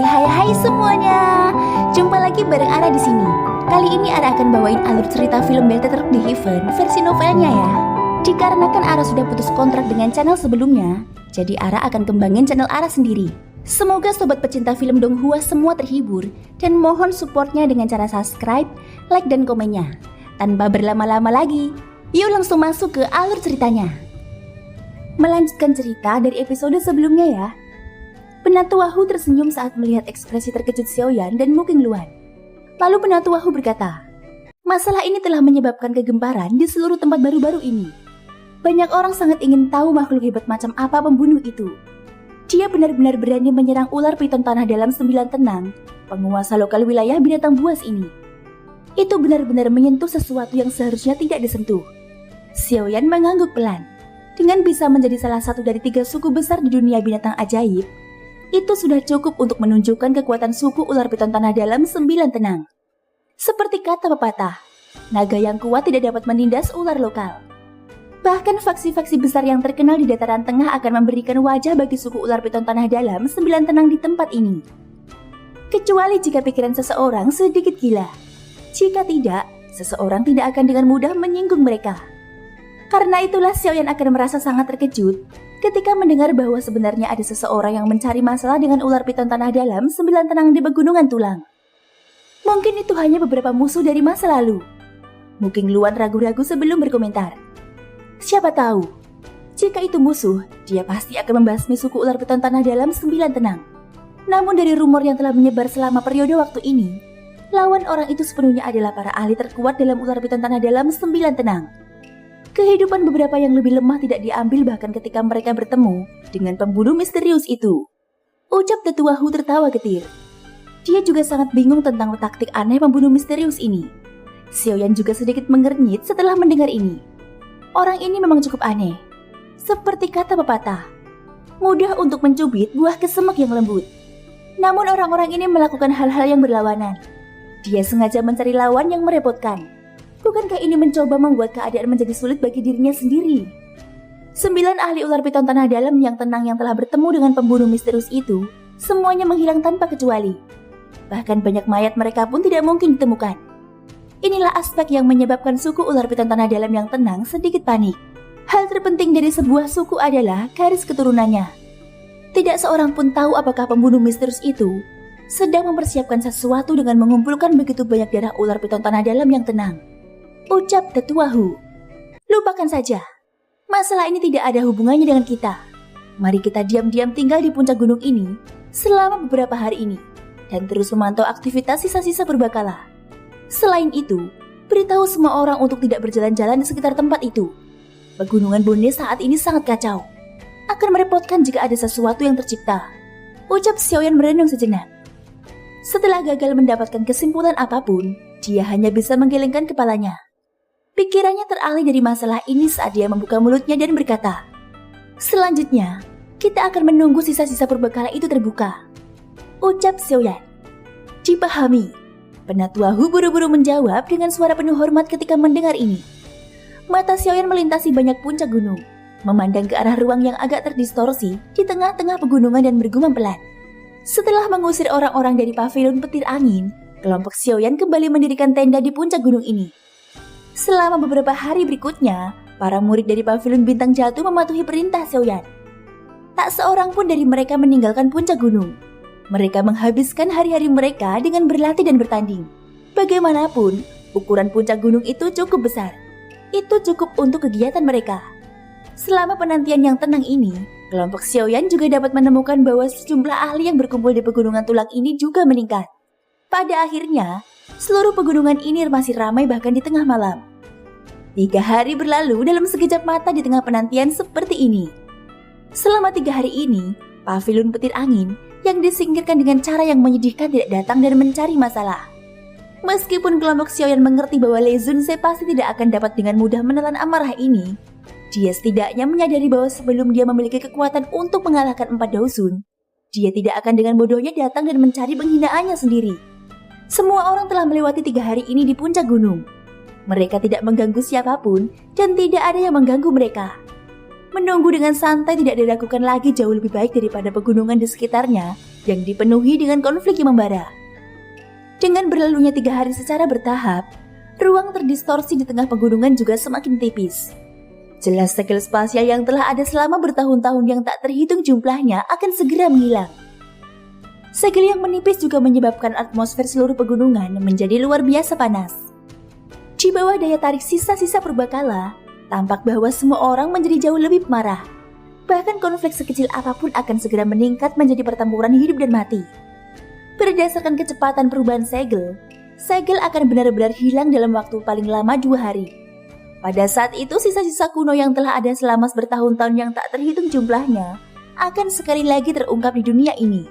Hai semuanya. Jumpa lagi bareng Ara di sini. Kali ini Ara akan bawain alur cerita film Beltetruk di Heaven versi novelnya ya. Dikarenakan Ara sudah putus kontrak dengan channel sebelumnya, jadi Ara akan kembangin channel Ara sendiri. Semoga sobat pecinta film Donghua semua terhibur dan mohon supportnya dengan cara subscribe, like dan komennya. Tanpa berlama-lama lagi, yuk langsung masuk ke alur ceritanya. Melanjutkan cerita dari episode sebelumnya ya. Penatu Wahu tersenyum saat melihat ekspresi terkejut Xiaoyan dan Mu Qingluan. Lalu Penatu Wahu berkata, masalah ini telah menyebabkan kegemparan di seluruh tempat baru-baru ini. Banyak orang sangat ingin tahu makhluk hebat macam apa pembunuh itu. Dia benar-benar berani menyerang ular piton tanah dalam 9 tenang, penguasa lokal wilayah binatang buas ini. Itu benar-benar menyentuh sesuatu yang seharusnya tidak disentuh. Xiaoyan mengangguk pelan. Dengan bisa menjadi salah satu dari 3 suku besar di dunia binatang ajaib, itu sudah cukup untuk menunjukkan kekuatan suku ular piton tanah dalam 9 tenang. Seperti kata pepatah, naga yang kuat tidak dapat menindas ular lokal. Bahkan faksi-faksi besar yang terkenal di dataran tengah akan memberikan wajah bagi suku ular piton tanah dalam 9 tenang di tempat ini. Kecuali jika pikiran seseorang sedikit gila. Jika tidak, seseorang tidak akan dengan mudah menyinggung mereka. Karena itulah Xiaoyan akan merasa sangat terkejut ketika mendengar bahwa sebenarnya ada seseorang yang mencari masalah dengan ular piton tanah dalam 9 tenang di pegunungan tulang. Mungkin itu hanya beberapa musuh dari masa lalu. Mu Qingluan ragu-ragu sebelum berkomentar. Siapa tahu, jika itu musuh, dia pasti akan membasmi suku ular piton tanah dalam 9 tenang. Namun dari rumor yang telah menyebar selama periode waktu ini, lawan orang itu sepenuhnya adalah para ahli terkuat dalam ular piton tanah dalam 9 tenang. Kehidupan beberapa yang lebih lemah tidak diambil bahkan ketika mereka bertemu dengan pembunuh misterius itu. Ucap Tetua Hu tertawa getir. Dia juga sangat bingung tentang taktik aneh pembunuh misterius ini. Xiaoyan juga sedikit mengernyit setelah mendengar ini. Orang ini memang cukup aneh. Seperti kata pepatah, mudah untuk mencubit buah kesemek yang lembut. Namun orang-orang ini melakukan hal-hal yang berlawanan. Dia sengaja mencari lawan yang merepotkan. Bukankah ini mencoba membuat keadaan menjadi sulit bagi dirinya sendiri? 9 ahli ular piton tanah dalam yang tenang yang telah bertemu dengan pembunuh misterius itu, semuanya menghilang tanpa kecuali. Bahkan banyak mayat mereka pun tidak mungkin ditemukan. Inilah aspek yang menyebabkan suku ular piton tanah dalam yang tenang sedikit panik. Hal terpenting dari sebuah suku adalah garis keturunannya. Tidak seorang pun tahu apakah pembunuh misterius itu sedang mempersiapkan sesuatu dengan mengumpulkan begitu banyak darah ular piton tanah dalam yang tenang. Ucap Tetua Hu. Lupakan saja. Masalah ini tidak ada hubungannya dengan kita. Mari kita diam-diam tinggal di puncak gunung ini selama beberapa hari ini dan terus memantau aktivitas sisa-sisa purbakala. Selain itu, beritahu semua orang untuk tidak berjalan-jalan di sekitar tempat itu. Pegunungan Bonde saat ini sangat kacau. Akan merepotkan jika ada sesuatu yang tercipta. Ucap Xiaoyan merenung sejenak. Setelah gagal mendapatkan kesimpulan apapun, dia hanya bisa menggelengkan kepalanya. Pikirannya teralih dari masalah ini saat dia membuka mulutnya dan berkata, selanjutnya, kita akan menunggu sisa-sisa purbakala itu terbuka. Ucap Xiaoyan. Dipahami. Penatu Wahu buru-buru menjawab dengan suara penuh hormat ketika mendengar ini. Mata Xiaoyan melintasi banyak puncak gunung, memandang ke arah ruang yang agak terdistorsi di tengah-tengah pegunungan dan bergumam pelan. Setelah mengusir orang-orang dari pavilion petir angin, kelompok Xiaoyan kembali mendirikan tenda di puncak gunung ini. Selama beberapa hari berikutnya, para murid dari pavilion bintang jatuh mematuhi perintah Xiaoyan. Tak seorang pun dari mereka meninggalkan puncak gunung. Mereka menghabiskan hari-hari mereka dengan berlatih dan bertanding. Bagaimanapun, ukuran puncak gunung itu cukup besar. Itu cukup untuk kegiatan mereka. Selama penantian yang tenang ini, kelompok Xiaoyan juga dapat menemukan bahwa sejumlah ahli yang berkumpul di pegunungan tulang ini juga meningkat. Pada akhirnya, seluruh pegunungan ini masih ramai bahkan di tengah malam. 3 hari berlalu dalam sekejap mata di tengah penantian seperti ini. Selama 3 hari ini, pavilion petir angin yang disingkirkan dengan cara yang menyedihkan tidak datang dan mencari masalah. Meskipun kelompok Xiaoyan mengerti bahwa Lei Zunse pasti tidak akan dapat dengan mudah menelan amarah ini, dia setidaknya menyadari bahwa sebelum dia memiliki kekuatan untuk mengalahkan 4 Daosun, dia tidak akan dengan bodohnya datang dan mencari penghinaannya sendiri. Semua orang telah melewati 3 hari ini di puncak gunung. Mereka tidak mengganggu siapapun dan tidak ada yang mengganggu mereka. Menunggu dengan santai tidak diragukan lagi jauh lebih baik daripada pegunungan di sekitarnya yang dipenuhi dengan konflik yang membara. Dengan berlalunya 3 hari secara bertahap, ruang terdistorsi di tengah pegunungan juga semakin tipis. Jelas segel spasial yang telah ada selama bertahun-tahun yang tak terhitung jumlahnya akan segera menghilang. Segel yang menipis juga menyebabkan atmosfer seluruh pegunungan menjadi luar biasa panas. Di bawah daya tarik sisa-sisa purbakala, tampak bahwa semua orang menjadi jauh lebih marah. Bahkan konflik sekecil apapun akan segera meningkat menjadi pertempuran hidup dan mati. Berdasarkan kecepatan perubahan segel akan benar-benar hilang dalam waktu paling lama 2 hari. Pada saat itu sisa-sisa kuno yang telah ada selama bertahun-tahun yang tak terhitung jumlahnya akan sekali lagi terungkap di dunia ini.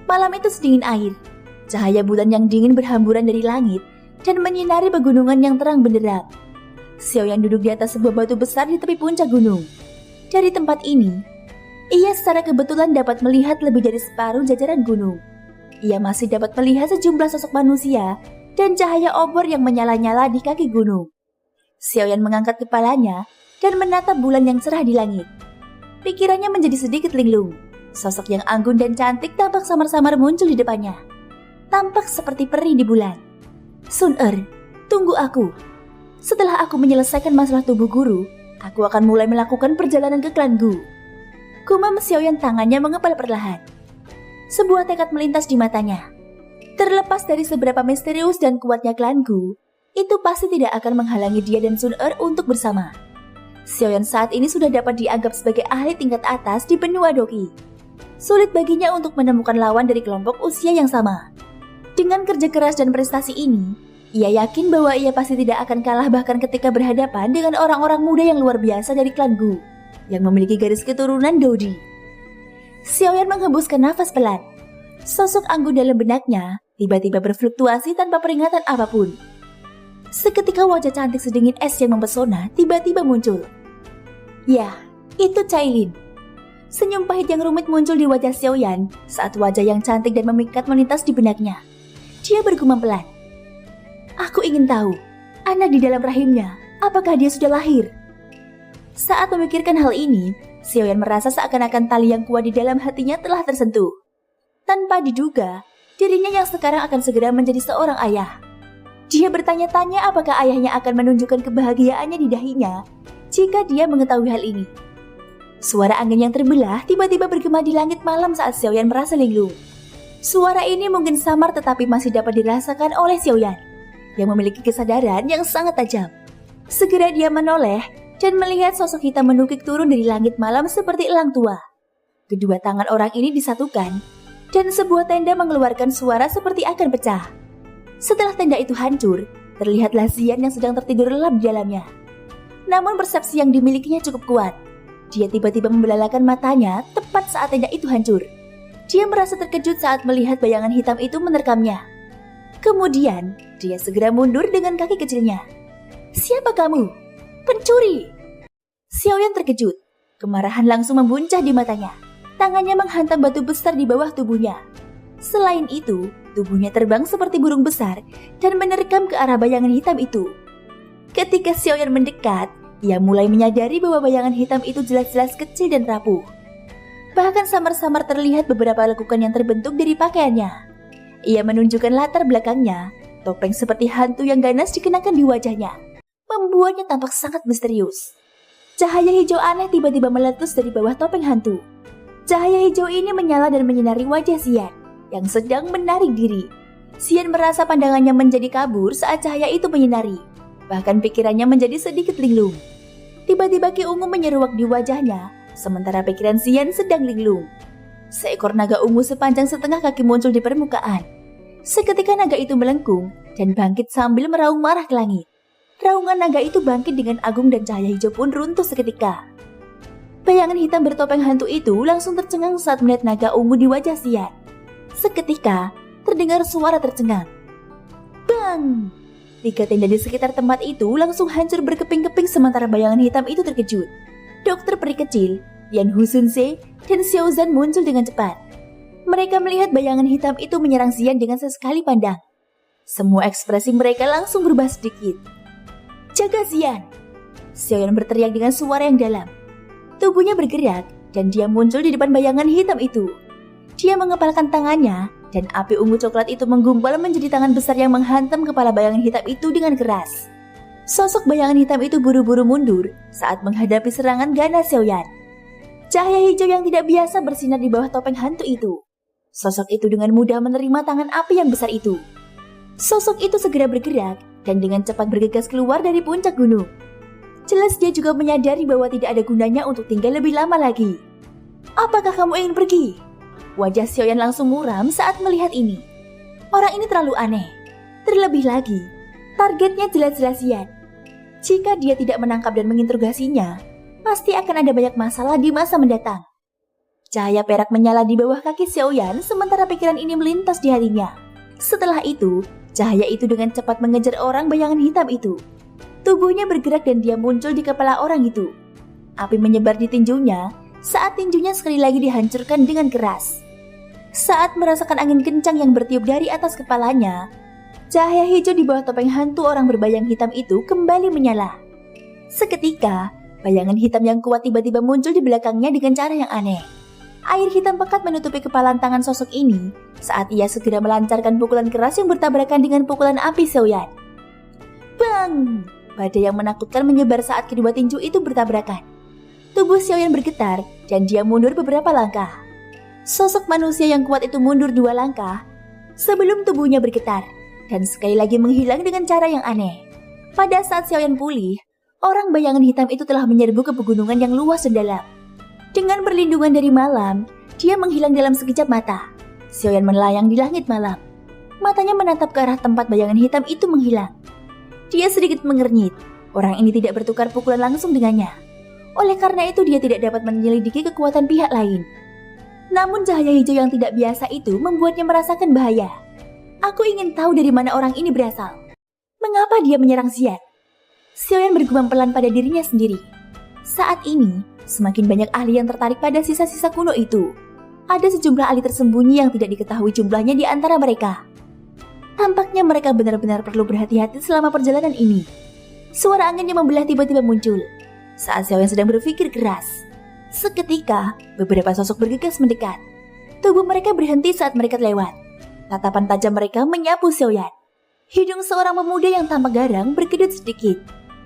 Malam itu sedingin air, cahaya bulan yang dingin berhamburan dari langit dan menyinari pegunungan yang terang benderang. Xiaoyan duduk di atas sebuah batu besar di tepi puncak gunung. Dari tempat ini, ia secara kebetulan dapat melihat lebih dari separuh jajaran gunung. Ia masih dapat melihat sejumlah sosok manusia dan cahaya obor yang menyala-nyala di kaki gunung. Xiaoyan mengangkat kepalanya dan menatap bulan yang cerah di langit. Pikirannya menjadi sedikit linglung. Sosok yang anggun dan cantik tampak samar-samar muncul di depannya. Tampak seperti peri di bulan. Sun Er, tunggu aku. Setelah aku menyelesaikan masalah tubuh guru, aku akan mulai melakukan perjalanan ke klan Gu. Gumam Xiaoyan tangannya mengepal perlahan. Sebuah tekad melintas di matanya. Terlepas dari seberapa misterius dan kuatnya klan Gu, itu pasti tidak akan menghalangi dia dan Sun Er untuk bersama. Xiaoyan saat ini sudah dapat dianggap sebagai ahli tingkat atas di benua Doqi. Sulit baginya untuk menemukan lawan dari kelompok usia yang sama. Dengan kerja keras dan prestasi ini, ia yakin bahwa ia pasti tidak akan kalah bahkan ketika berhadapan dengan orang-orang muda yang luar biasa dari klan Gu, yang memiliki garis keturunan Dodi. Xiaoyan menghembuskan nafas pelan. Sosok anggun dalam benaknya tiba-tiba berfluktuasi tanpa peringatan apapun. Seketika wajah cantik sedingin es yang mempesona tiba-tiba muncul. Ya, itu Cailin. Senyum pahit yang rumit muncul di wajah Xiaoyan saat wajah yang cantik dan memikat melintas di benaknya. Dia bergumam pelan. Aku ingin tahu, anak di dalam rahimnya, apakah dia sudah lahir? Saat memikirkan hal ini, Xiaoyan merasa seakan-akan tali yang kuat di dalam hatinya telah tersentuh. Tanpa diduga, dirinya yang sekarang akan segera menjadi seorang ayah. Dia bertanya-tanya apakah ayahnya akan menunjukkan kebahagiaannya di dahinya jika dia mengetahui hal ini. Suara angin yang terbelah tiba-tiba bergema di langit malam saat Xiaoyan merasa linglung. Suara ini mungkin samar tetapi masih dapat dirasakan oleh Xiaoyan yang memiliki kesadaran yang sangat tajam. Segera dia menoleh dan melihat sosok hitam menukik turun dari langit malam seperti elang tua. Kedua tangan orang ini disatukan dan sebuah tenda mengeluarkan suara seperti akan pecah. Setelah tenda itu hancur, terlihatlah Xian yang sedang tertidur lelap di dalamnya. Namun persepsi yang dimilikinya cukup kuat. Dia tiba-tiba membelalakan matanya tepat saat tenda itu hancur. Dia merasa terkejut saat melihat bayangan hitam itu menerkamnya. Kemudian, dia segera mundur dengan kaki kecilnya. Siapa kamu? Pencuri! Xiaoyan terkejut. Kemarahan langsung membuncah di matanya. Tangannya menghantam batu besar di bawah tubuhnya. Selain itu, tubuhnya terbang seperti burung besar dan menerkam ke arah bayangan hitam itu. Ketika Xiaoyan mendekat, ia mulai menyadari bahwa bayangan hitam itu jelas-jelas kecil dan rapuh. Bahkan samar-samar terlihat beberapa lekukan yang terbentuk dari pakaiannya. Ia menunjukkan latar belakangnya, topeng seperti hantu yang ganas dikenakan di wajahnya, membuatnya tampak sangat misterius. Cahaya hijau aneh tiba-tiba meletus dari bawah topeng hantu. Cahaya hijau ini menyala dan menyinari wajah Xian yang sedang menarik diri. Xian merasa pandangannya menjadi kabur saat cahaya itu menyinari. Bahkan pikirannya menjadi sedikit linglung. Tiba-tiba Ki Ungu menyeruak di wajahnya, sementara pikiran Xian sedang linglung. Seekor naga ungu sepanjang setengah kaki muncul di permukaan. Seketika naga itu melengkung dan bangkit sambil meraung marah ke langit. Raungan naga itu bangkit dengan agung dan cahaya hijau pun runtuh seketika. Bayangan hitam bertopeng hantu itu langsung tercengang saat melihat naga ungu di wajah Xian. Seketika, terdengar suara tercengang. Bang! 3 tenda di sekitar tempat itu langsung hancur berkeping-keping sementara bayangan hitam itu terkejut. Dokter peri kecil, Yan Husunse, dan Xiao Zhan muncul dengan cepat. Mereka melihat bayangan hitam itu menyerang Xian dengan sesekali pandang. Semua ekspresi mereka langsung berubah sedikit. Jaga Xian! Xiaoyan berteriak dengan suara yang dalam. Tubuhnya bergerak dan dia muncul di depan bayangan hitam itu. Dia mengepalkan tangannya dan api ungu coklat itu menggumpal menjadi tangan besar yang menghantam kepala bayangan hitam itu dengan keras. Sosok bayangan hitam itu buru-buru mundur saat menghadapi serangan ganas Xiaoyan. Cahaya hijau yang tidak biasa bersinar di bawah topeng hantu itu. Sosok itu dengan mudah menerima tangan api yang besar itu. Sosok itu segera bergerak dan dengan cepat bergegas keluar dari puncak gunung. Jelas dia juga menyadari bahwa tidak ada gunanya untuk tinggal lebih lama lagi. "Apakah kamu ingin pergi?" Wajah Xiaoyan langsung muram saat melihat ini. Orang ini terlalu aneh. Terlebih lagi, targetnya jelas-jelas Yan. Jika dia tidak menangkap dan menginterogasinya, pasti akan ada banyak masalah di masa mendatang. Cahaya perak menyala di bawah kaki Xiaoyan sementara pikiran ini melintas di hatinya. Setelah itu, cahaya itu dengan cepat mengejar orang bayangan hitam itu. Tubuhnya bergerak dan dia muncul di kepala orang itu. Api menyebar di tinjunya saat tinjunya sekali lagi dihancurkan dengan keras. Saat merasakan angin kencang yang bertiup dari atas kepalanya, cahaya hijau di bawah topeng hantu orang berbayang hitam itu kembali menyala. Seketika, bayangan hitam yang kuat tiba-tiba muncul di belakangnya dengan cara yang aneh. Air hitam pekat menutupi kepalan tangan sosok ini saat ia segera melancarkan pukulan keras yang bertabrakan dengan pukulan api Xiaoyan. Bang! Badai yang menakutkan menyebar saat kedua tinju itu bertabrakan. Tubuh Xiaoyan bergetar dan dia mundur beberapa langkah. Sosok manusia yang kuat itu mundur 2 langkah sebelum tubuhnya bergetar dan sekali lagi menghilang dengan cara yang aneh. Pada saat Xiaoyan pulih, orang bayangan hitam itu telah menyerbu ke pegunungan yang luas dan dalam. Dengan perlindungan dari malam, dia menghilang dalam sekejap mata. Xiaoyan melayang di langit malam. Matanya menatap ke arah tempat bayangan hitam itu menghilang. Dia sedikit mengernyit. Orang ini tidak bertukar pukulan langsung dengannya. Oleh karena itu dia tidak dapat menyelidiki kekuatan pihak lain. Namun cahaya hijau yang tidak biasa itu membuatnya merasakan bahaya. Aku ingin tahu dari mana orang ini berasal. Mengapa dia menyerang Xian? Xiaoyan bergumam pelan pada dirinya sendiri. Saat ini, semakin banyak ahli yang tertarik pada sisa-sisa kuno itu. Ada sejumlah ahli tersembunyi yang tidak diketahui jumlahnya di antara mereka. Tampaknya mereka benar-benar perlu berhati-hati selama perjalanan ini. Suara angin yang membelah tiba-tiba muncul saat Xiaoyan sedang berpikir keras. Seketika, beberapa sosok bergegas mendekat. Tubuh mereka berhenti saat mereka lewat. Tatapan tajam mereka menyapu Xiaoyan. Hidung seorang pemuda yang tampak garang berkedut sedikit.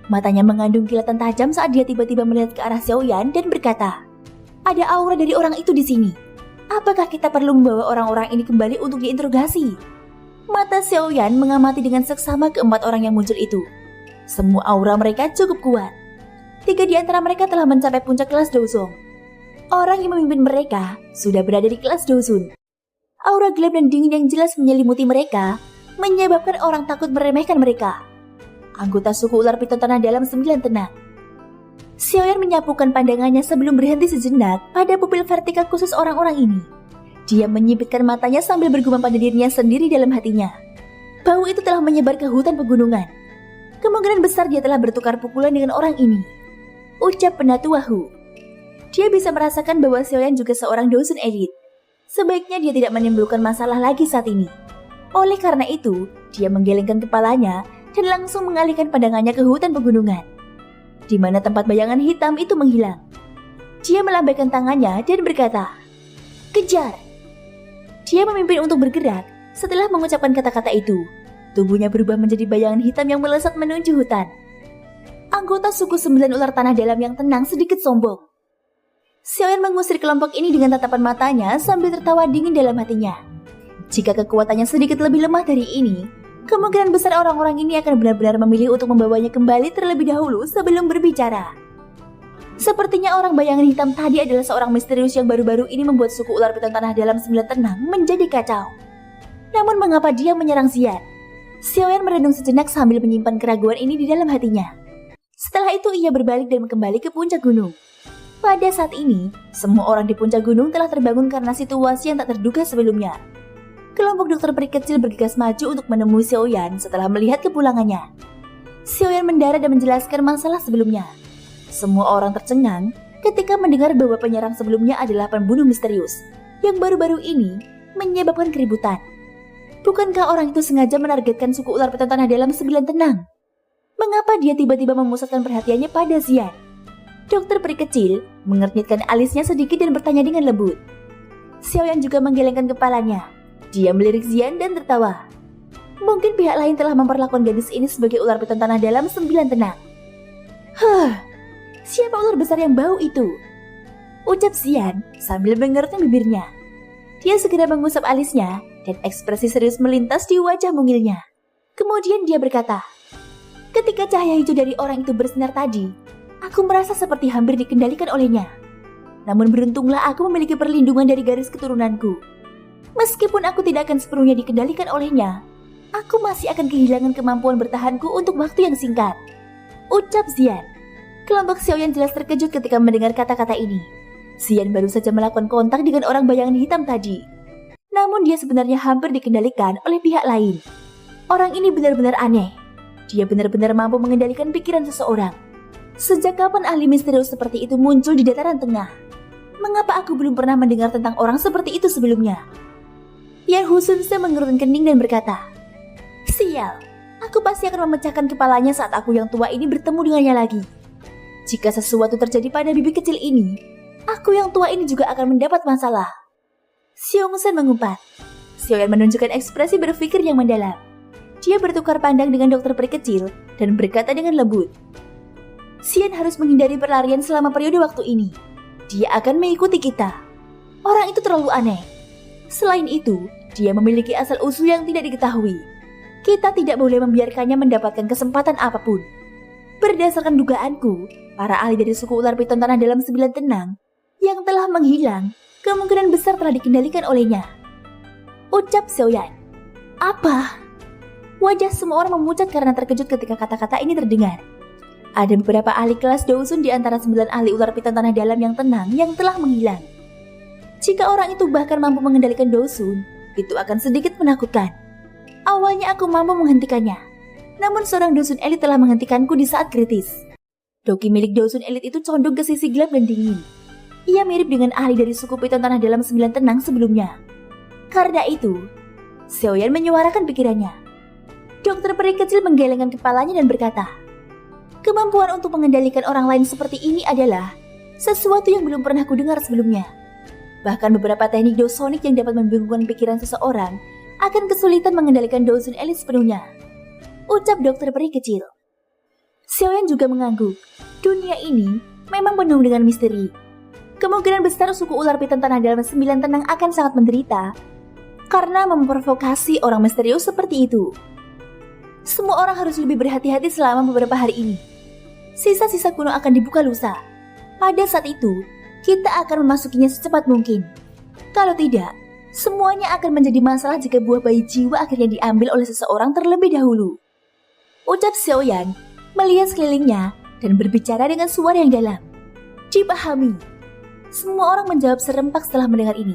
Matanya mengandung kilatan tajam saat dia tiba-tiba melihat ke arah Xiaoyan dan berkata, "Ada aura dari orang itu di sini. Apakah kita perlu membawa orang-orang ini kembali untuk diinterogasi?" Mata Xiaoyan mengamati dengan seksama keempat orang yang muncul itu. Semua aura mereka cukup kuat. 3 di antara mereka telah mencapai puncak kelas Douzong. Orang yang memimpin mereka sudah berada di kelas Douzun. Aura gelap dan dingin yang jelas menyelimuti mereka, menyebabkan orang takut meremehkan mereka. Anggota suku ular piton tanah dalam 9 tenang. Xiaoyan menyapukan pandangannya sebelum berhenti sejenak pada pupil vertikal khusus orang-orang ini. Dia menyipitkan matanya sambil bergumam pada dirinya sendiri dalam hatinya. Bau itu telah menyebar ke hutan pegunungan. Kemungkinan besar dia telah bertukar pukulan dengan orang ini. Ucap penatua Hu. Dia bisa merasakan bahwa Xiaoyan juga seorang Douzun elit. Sebaiknya dia tidak menimbulkan masalah lagi saat ini. Oleh karena itu, dia menggelengkan kepalanya dan langsung mengalihkan pandangannya ke hutan pegunungan, di mana tempat bayangan hitam itu menghilang. Dia melambaikan tangannya dan berkata, "Kejar!" Dia memimpin untuk bergerak. Setelah mengucapkan kata-kata itu, tubuhnya berubah menjadi bayangan hitam yang melesat menuju hutan. Anggota suku 9 ular tanah dalam yang tenang sedikit sombong. Xiaoyan mengusir kelompok ini dengan tatapan matanya sambil tertawa dingin dalam hatinya. Jika kekuatannya sedikit lebih lemah dari ini, kemungkinan besar orang-orang ini akan benar-benar memilih untuk membawanya kembali terlebih dahulu sebelum berbicara. Sepertinya orang bayangan hitam tadi adalah seorang misterius yang baru-baru ini membuat suku ular piton tanah dalam 9 tenang menjadi kacau. Namun mengapa dia menyerang Xian? Xiaoyan merenung sejenak sambil menyimpan keraguan ini di dalam hatinya. Setelah itu ia berbalik dan kembali ke puncak gunung. Pada saat ini, semua orang di puncak gunung telah terbangun karena situasi yang tak terduga sebelumnya. Kelompok dokter peri kecil bergegas maju untuk menemui Xiaoyan setelah melihat kepulangannya. Xiaoyan mendarat dan menjelaskan masalah sebelumnya. Semua orang tercengang ketika mendengar bahwa penyerang sebelumnya adalah pembunuh misterius yang baru-baru ini menyebabkan keributan. Bukankah orang itu sengaja menargetkan suku ular piton tanah dalam 9 tenang? Mengapa dia tiba-tiba memusatkan perhatiannya pada Xian? Dokter peri kecil mengernyitkan alisnya sedikit dan bertanya dengan lembut, Xiaoyan juga menggelengkan kepalanya. Dia melirik Xian dan tertawa. Mungkin pihak lain telah memperlakukan gadis ini sebagai ular piton tanah dalam 9 tenang. Siapa ular besar yang bau itu? Ucap Xian sambil mengerutkan bibirnya. Dia segera mengusap alisnya dan ekspresi serius melintas di wajah mungilnya. Kemudian dia berkata, ketika cahaya hijau dari orang itu bersinar tadi, aku merasa seperti hampir dikendalikan olehnya. Namun beruntunglah aku memiliki perlindungan dari garis keturunanku. Meskipun aku tidak akan sepenuhnya dikendalikan olehnya, aku masih akan kehilangan kemampuan bertahanku untuk waktu yang singkat. Ucap Xian. Kelompok Xiaoyan jelas terkejut ketika mendengar kata-kata ini. Xian baru saja melakukan kontak dengan orang bayangan hitam tadi. Namun dia sebenarnya hampir dikendalikan oleh pihak lain. Orang ini benar-benar aneh. Dia benar-benar mampu mengendalikan pikiran seseorang. Sejak kapan ahli misterius seperti itu muncul di dataran tengah? Mengapa aku belum pernah mendengar tentang orang seperti itu sebelumnya? Yan Husunse mengerutkan kening dan berkata, sial, aku pasti akan memecahkan kepalanya saat aku yang tua ini bertemu dengannya lagi. Jika sesuatu terjadi pada bibi kecil ini, aku yang tua ini juga akan mendapat masalah. Xiongsen mengumpat. Xiaoyan menunjukkan ekspresi berpikir yang mendalam. Dia bertukar pandang dengan dokter peri kecil dan berkata dengan lembut, Xian harus menghindari perlarian selama periode waktu ini. Dia akan mengikuti kita. Orang itu terlalu aneh. Selain itu, dia memiliki asal-usul yang tidak diketahui. Kita tidak boleh membiarkannya mendapatkan kesempatan apapun. Berdasarkan dugaanku, para ahli dari suku ular piton tanah dalam 9 tenang yang telah menghilang, kemungkinan besar telah dikendalikan olehnya. Ucap Xiaoyan. Apa? Wajah semua orang memucat karena terkejut ketika kata-kata ini terdengar. Ada beberapa ahli kelas Dousun di antara 9 ahli ular piton tanah dalam yang tenang yang telah menghilang. Jika orang itu bahkan mampu mengendalikan Dousun, itu akan sedikit menakutkan. Awalnya aku mampu menghentikannya, namun seorang Dousun elit telah menghentikanku di saat kritis. Doki milik Dousun elit itu condong ke sisi gelap dan dingin. Ia mirip dengan ahli dari suku piton tanah dalam 9 tenang sebelumnya. Karena itu, Xiaoyan menyuarakan pikirannya. Dokter peri kecil menggelengkan kepalanya dan berkata, kemampuan untuk mengendalikan orang lain seperti ini adalah sesuatu yang belum pernah kudengar sebelumnya. Bahkan beberapa teknik Dousonic yang dapat membingungkan pikiran seseorang akan kesulitan mengendalikan Dousun elit sepenuhnya. Ucap dokter peri kecil. Xiaoyan juga mengangguk. Dunia ini memang penuh dengan misteri. Kemungkinan besar suku ular piton tanah dalam 9 tenang akan sangat menderita karena memprovokasi orang misterius seperti itu. Semua orang harus lebih berhati-hati selama beberapa hari ini. Sisa-sisa kuno akan dibuka lusa. Pada saat itu, kita akan memasukinya secepat mungkin. Kalau tidak, semuanya akan menjadi masalah jika buah bayi jiwa akhirnya diambil oleh seseorang terlebih dahulu. Ucap Xiaoyan melihat sekelilingnya dan berbicara dengan suara yang dalam. Dipahami. Semua orang menjawab serempak setelah mendengar ini.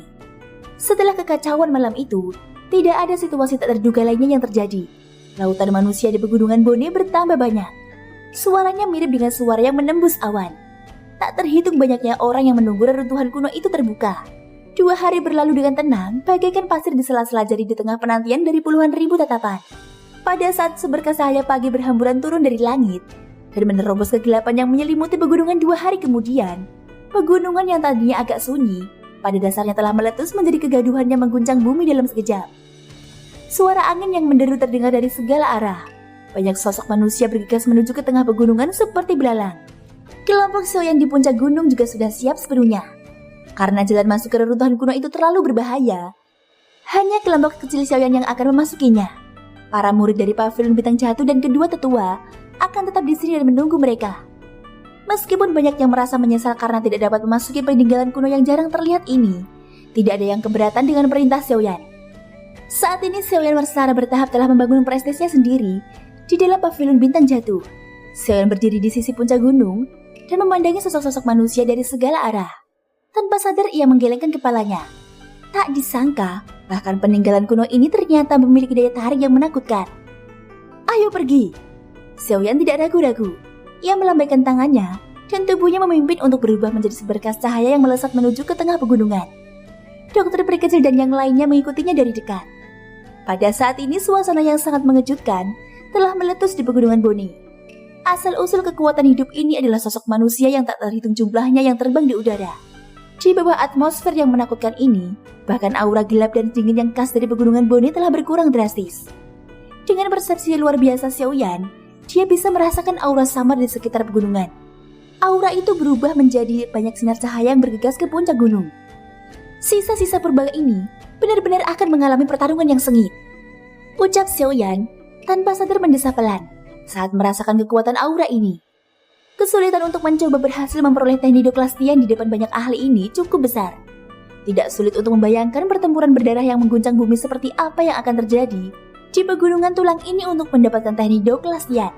Setelah kekacauan malam itu, tidak ada situasi tak terduga lainnya yang terjadi. Lautan manusia di pegunungan Bone bertambah banyak. Suaranya mirip dengan suara yang menembus awan. Tak terhitung banyaknya orang yang menunggu reruntuhan kuno itu terbuka. 2 hari berlalu dengan tenang, bagaikan pasir di sela-sela jari di tengah penantian dari puluhan ribu tatapan. Pada saat seberkas cahaya pagi berhamburan turun dari langit dan menerobos kegelapan yang menyelimuti pegunungan 2 hari kemudian, pegunungan yang tadinya agak sunyi, pada dasarnya telah meletus menjadi kegaduhan yang mengguncang bumi dalam sekejap. Suara angin yang menderu terdengar dari segala arah. Banyak sosok manusia bergegas menuju ke tengah pegunungan seperti belalang. Kelompok Xiaoyan di puncak gunung juga sudah siap sepenuhnya. Karena jalan masuk ke reruntuhan kuno itu terlalu berbahaya, hanya kelompok kecil Xiaoyan yang akan memasukinya. Para murid dari pavilion bintang jatuh dan kedua tetua akan tetap di sini dan menunggu mereka. Meskipun banyak yang merasa menyesal karena tidak dapat memasuki peninggalan kuno yang jarang terlihat ini, tidak ada yang keberatan dengan perintah Xiaoyan. Saat ini Xiaoyan secara bertahap telah membangun prestisnya sendiri di dalam pavilion bintang jatuh. Xiaoyan berdiri di sisi puncak gunung dan memandangi sosok-sosok manusia dari segala arah. Tanpa sadar ia menggelengkan kepalanya. Tak disangka, bahkan peninggalan kuno ini ternyata memiliki daya tarik yang menakutkan. Ayo pergi. Xiaoyan tidak ragu-ragu. Ia melambaikan tangannya dan tubuhnya memimpin untuk berubah menjadi seberkas cahaya yang melesat menuju ke tengah pegunungan. Dokter peri kecil dan yang lainnya mengikutinya dari dekat. Pada saat ini suasana yang sangat mengejutkan telah meletus di pegunungan Bone. Asal-usul kekuatan hidup ini adalah sosok manusia yang tak terhitung jumlahnya yang terbang di udara. Di bawah atmosfer yang menakutkan ini, bahkan aura gelap dan dingin yang khas dari pegunungan Bone telah berkurang drastis. Dengan persepsi luar biasa Xiaoyan, dia bisa merasakan aura samar di sekitar pegunungan. Aura itu berubah menjadi banyak sinar cahaya yang bergegas ke puncak gunung. Sisa-sisa purba ini benar-benar akan mengalami pertarungan yang sengit. Ucap Xiaoyan tanpa sadar mendesah pelan saat merasakan kekuatan aura ini. Kesulitan untuk mencoba berhasil memperoleh teknik Doklastian di depan banyak ahli ini cukup besar. Tidak sulit untuk membayangkan pertempuran berdarah yang mengguncang bumi seperti apa yang akan terjadi di pegunungan tulang ini untuk mendapatkan teknik Doklastian.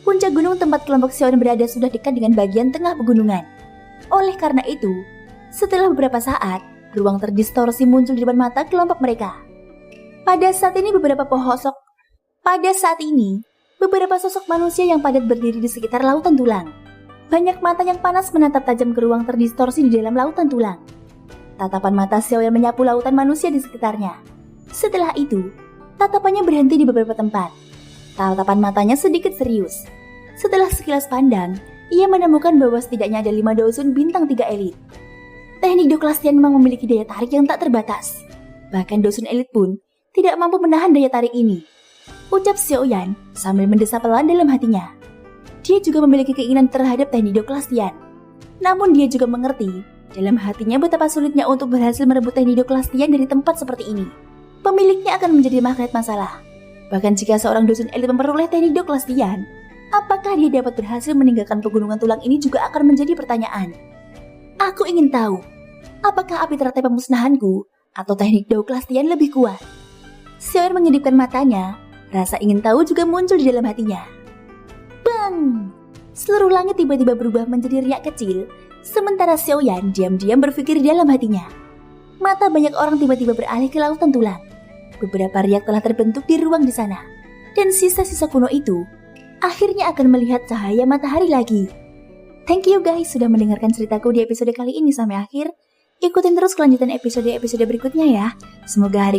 Puncak gunung tempat kelompok Xiaoyan berada sudah dekat dengan bagian tengah pegunungan. Oleh karena itu, setelah beberapa saat, ruang terdistorsi muncul di depan mata kelompok mereka. Pada saat ini beberapa sosok manusia yang padat berdiri di sekitar lautan tulang. Banyak mata yang panas menatap tajam ke ruang terdistorsi di dalam lautan tulang. Tatapan mata Xiaoyan menyapu lautan manusia di sekitarnya. Setelah itu, tatapannya berhenti di beberapa tempat. Tatapan matanya sedikit serius. Setelah sekilas pandang, ia menemukan bahwa setidaknya ada 5 dosun bintang 3 elit. Teknik Doklastian memang memiliki daya tarik yang tak terbatas. Bahkan dosun elit pun tidak mampu menahan daya tarik ini. Ucap Xiaoyan sambil mendesah pelan dalam hatinya. Dia juga memiliki keinginan terhadap teknik Doklastian. Namun dia juga mengerti dalam hatinya betapa sulitnya untuk berhasil merebut teknik Doklastian dari tempat seperti ini. Pemiliknya akan menjadi magnet masalah. Bahkan jika seorang dosen elit memperoleh teknik Doklastian, apakah dia dapat berhasil meninggalkan pegunungan tulang ini juga akan menjadi pertanyaan. Aku ingin tahu, apakah api teratai pemusnahanku atau teknik Doklastian lebih kuat? Xiaoyan mengedipkan matanya. Rasa ingin tahu juga muncul di dalam hatinya. Bang! Seluruh langit tiba-tiba berubah menjadi riak kecil, sementara Xiaoyan diam-diam berpikir di dalam hatinya. Mata banyak orang tiba-tiba beralih ke lautan tulang. Beberapa riak telah terbentuk di ruang di sana, dan sisa-sisa kuno itu akhirnya akan melihat cahaya matahari lagi. Thank you guys sudah mendengarkan ceritaku di episode kali ini sampai akhir. Ikutin terus kelanjutan episode-episode berikutnya ya. Semoga hari